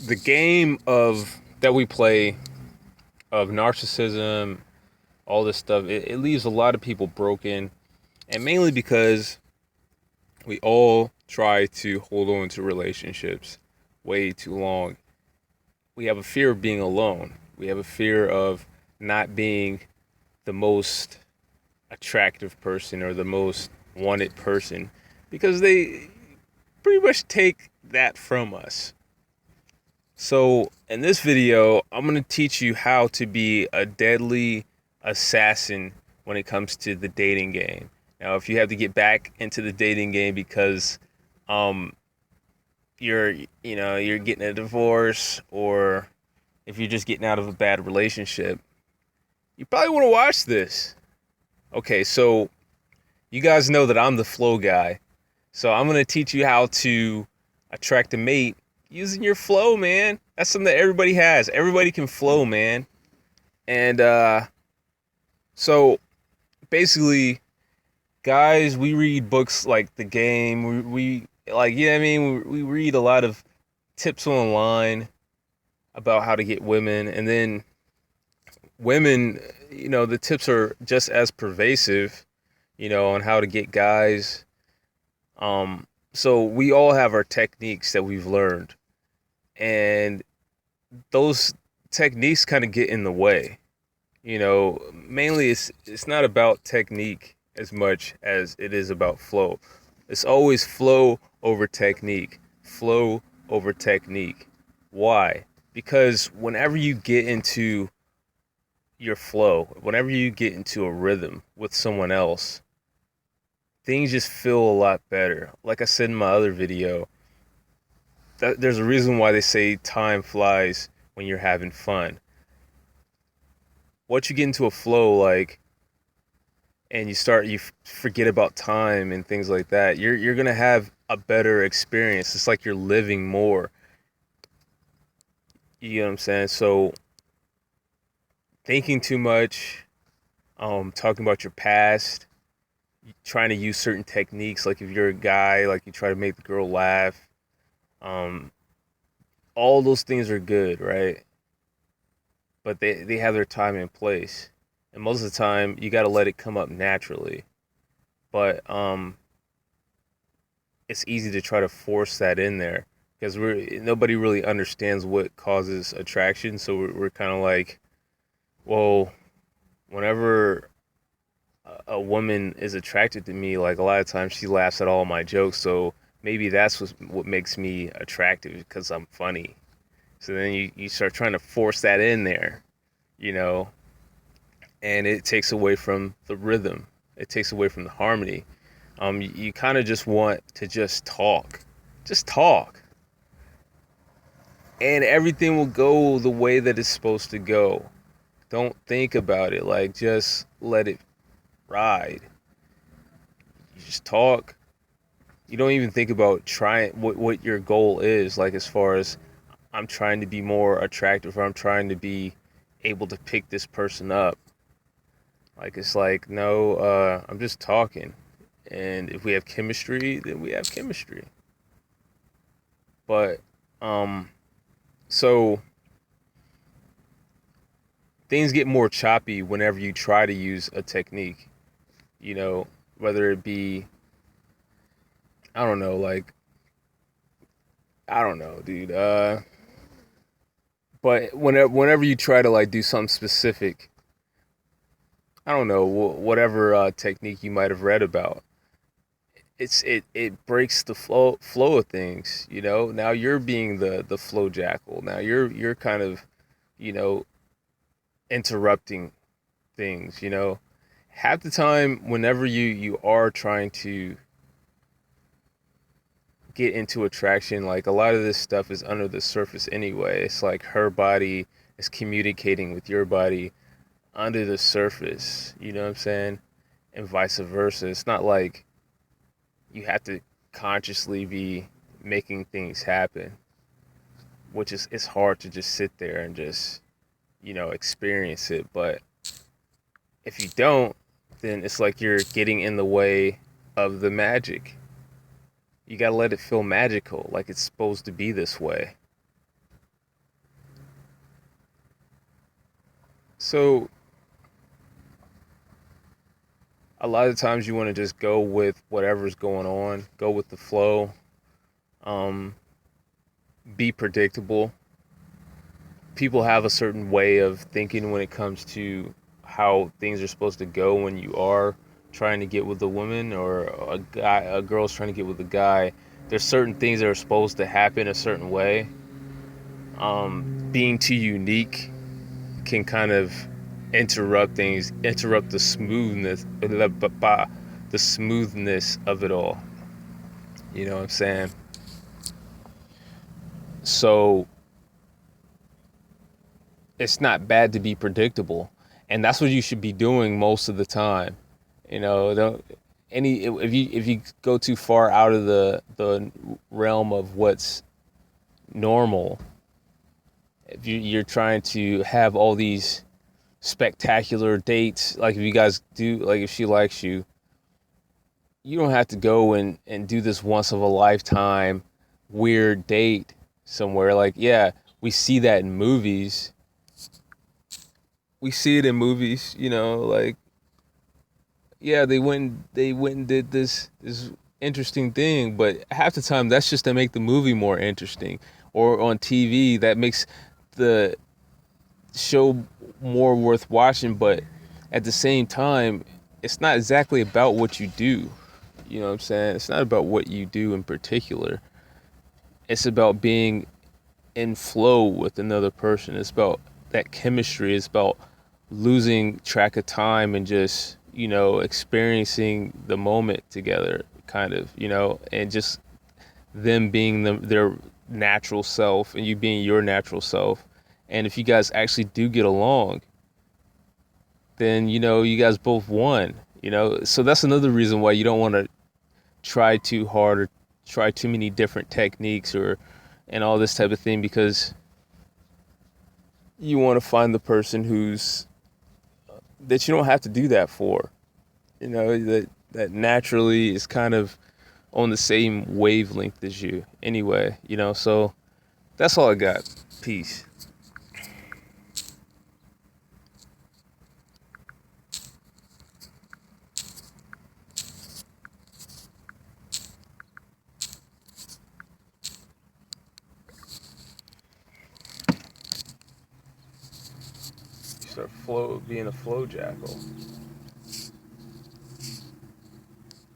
the game of that we play of narcissism, all this stuff, it leaves a lot of people broken, and mainly because we all try to hold on to relationships way too long. We have a fear of being alone. We have a fear of not being the most attractive person or the most wanted person because they pretty much take that from us. So, in this video, I'm going to teach you how to be a deadly assassin when it comes to the dating game. Now, if you have to get back into the dating game because um you're getting a divorce, or if you're just getting out of a bad relationship, you probably want to watch this. Okay, so you guys know that I'm the flow guy. So, I'm going to teach you how to attract a mate using your flow, man. That's something that everybody has. Everybody can flow, man. And so basically, guys, we read books like The Game. We like, yeah, I mean, we read a lot of tips online about how to get women, and then women, the tips are just as pervasive, on how to get guys. So we all have our techniques that we've learned, and those techniques kind of get in the way. Mainly it's not about technique as much as it is about flow. It's always flow over technique. Flow over technique. Why? Because whenever you get into your flow, whenever you get into a rhythm with someone else, things just feel a lot better. Like I said in my other video, there's a reason why they say time flies when you're having fun. Once you get into a flow, like, and you forget about time and things like that, you're gonna have a better experience. It's like you're living more. You know what I'm saying? So thinking too much, talking about your past, trying to use certain techniques, like if you're a guy, like you try to make the girl laugh, um, all those things are good, right? But they have their time and place. And most of the time you gotta let it come up naturally. But it's easy to try to force that in there because nobody really understands what causes attraction. So we're kind of like, well, whenever a woman is attracted to me, like a lot of times she laughs at all my jokes. So maybe that's what makes me attractive because I'm funny. So then you start trying to force that in there, you know, and it takes away from the rhythm. It takes away from the harmony. You kind of just want to just talk, and everything will go the way that it's supposed to go. Don't think about it. Like, just let it ride. You just talk. You don't even think about trying what your goal is. Like, as far as I'm trying to be more attractive, or I'm trying to be able to pick this person up. Like, it's like, no, I'm just talking. And if we have chemistry, then we have chemistry. But um so things get more choppy whenever you try to use a technique, you know, whether it be, I don't know, like, I don't know, dude. But whenever you try to like do something specific, I don't know, whatever technique you might have read about, it breaks the flow of things, you know. Now you're being the flow jackal. Now you're kind of, you know, interrupting things, you know. Half the time whenever you are trying to get into attraction, like a lot of this stuff is under the surface anyway. It's like her body is communicating with your body under the surface, you know what I'm saying? And vice versa. It's not like you have to consciously be making things happen, which is, it's hard to just sit there and just, experience it. But if you don't, then it's like you're getting in the way of the magic. You gotta let it feel magical, like it's supposed to be this way. So a lot of times you want to just go with whatever's going on, go with the flow, um, be predictable. People have a certain way of thinking when it comes to how things are supposed to go when you are trying to get with a woman, or a girl's trying to get with a guy. There's certain things that are supposed to happen a certain way. Being too unique can kind of interrupt things, interrupt the smoothness of it all. You know what I'm saying? So it's not bad to be predictable, and that's what you should be doing most of the time. You know, don't any if you go too far out of the realm of what's normal, if you're trying to have all these spectacular dates, like if you guys do, like if she likes you, you don't have to go and do this once of a lifetime weird date somewhere. Like, yeah, we see that in movies. We see it in movies, you know, like, yeah, they went and did this interesting thing, but half the time that's just to make the movie more interesting. Or on TV, that makes the show more worth watching, but at the same time, it's not exactly about what you do. You know what I'm saying? It's not about what you do in particular. It's about being in flow with another person. It's about that chemistry. It's about losing track of time and just, you know, experiencing the moment together, kind of, you know, and just them being their natural self and you being your natural self. And if you guys actually do get along, then, you know, you guys both won, you know. So that's another reason why you don't want to try too hard or try too many different techniques or and all this type of thing, because you want to find the person who's that you don't have to do that for, you know, that naturally is kind of on the same wavelength as you anyway, you know. So that's all I got. Peace. You start being a flow jackal.